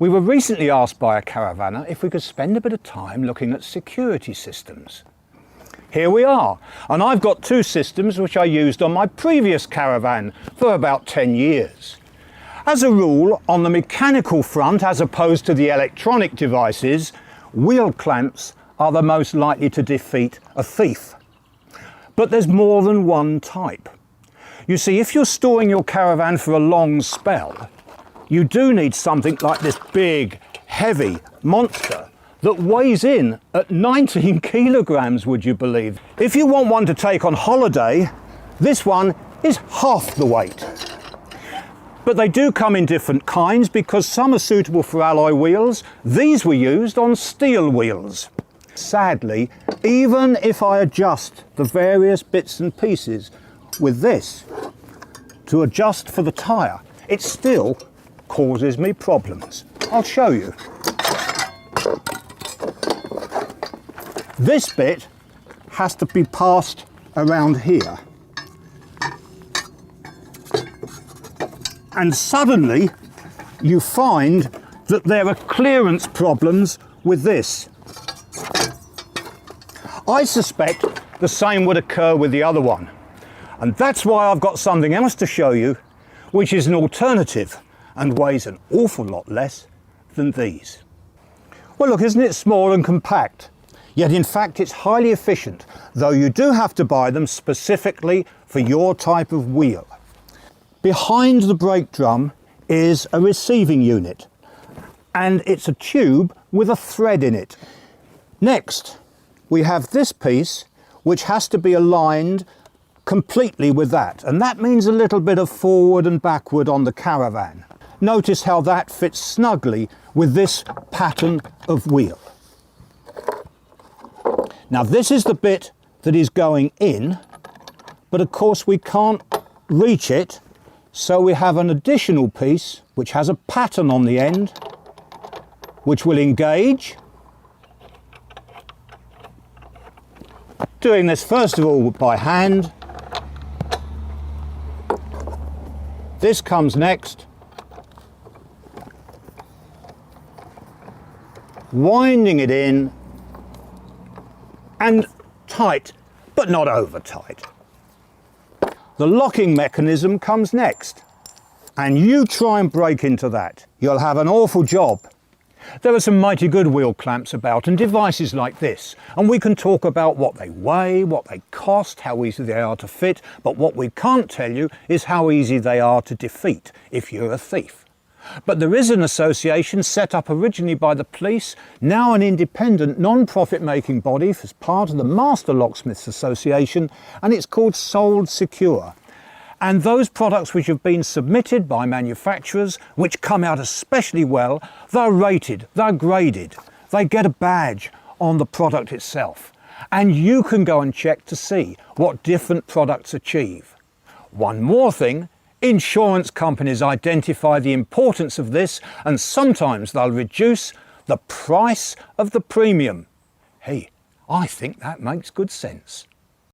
We were recently asked by a caravanner if we could spend a bit of time looking at security systems. Here we are, and I've got two systems which I used on my previous caravan for about 10 years. As a rule, on the mechanical front as opposed to the electronic devices, wheel clamps are the most likely to defeat a thief. But there's more than one type. You see, if you're storing your caravan for a long spell, you do need something like this big, heavy monster that weighs in at 19 kilograms, would you believe? If you want one to take on holiday, this one is half the weight. But they do come in different kinds because some are suitable for alloy wheels. These were used on steel wheels. Sadly, even if I adjust the various bits and pieces with this to adjust for the tyre, it still causes me problems. I'll show you. This bit has to be passed around here. And suddenly you find that there are clearance problems with this. I suspect the same would occur with the other one. And that's why I've got something else to show you, which is an alternative and weighs an awful lot less than these. Well, look, isn't it small and compact? Yet in fact it's highly efficient, though you do have to buy them specifically for your type of wheel. Behind the brake drum is a receiving unit, and it's a tube with a thread in it. Next, we have this piece which has to be aligned completely with that, and that means a little bit of forward and backward on the caravan. Notice how that fits snugly with this pattern of wheel. Now this is the bit that is going in, but of course we can't reach it, so we have an additional piece which has a pattern on the end which will engage. Doing this first of all by hand. This comes next. Winding it in and tight, but not over tight. The locking mechanism comes next, and you try and break into that. You'll have an awful job. There are some mighty good wheel clamps about and devices like this, and we can talk about what they weigh, what they cost, how easy they are to fit, but what we can't tell you is how easy they are to defeat if you're a thief. But there is an association set up originally by the police, now an independent non-profit making body as part of the Master Locksmiths Association, and it's called Sold Secure. And those products which have been submitted by manufacturers, which come out especially well, they're rated, they're graded, they get a badge on the product itself. And you can go and check to see what different products achieve. One more thing, insurance companies identify the importance of this, and sometimes they'll reduce the price of the premium. Hey, I think that makes good sense.